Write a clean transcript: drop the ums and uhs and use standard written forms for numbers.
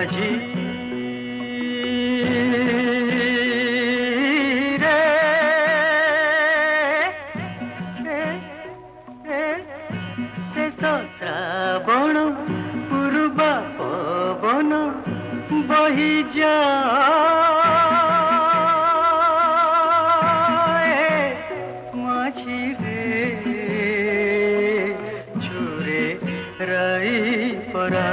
মাঝি রে ଶେଷ ଶ୍ରାବଣ ପୂର୍ବା ପବନ ବହିଯାଏ ମାଝିରେ ଛୁରେ ରାଇ ପରା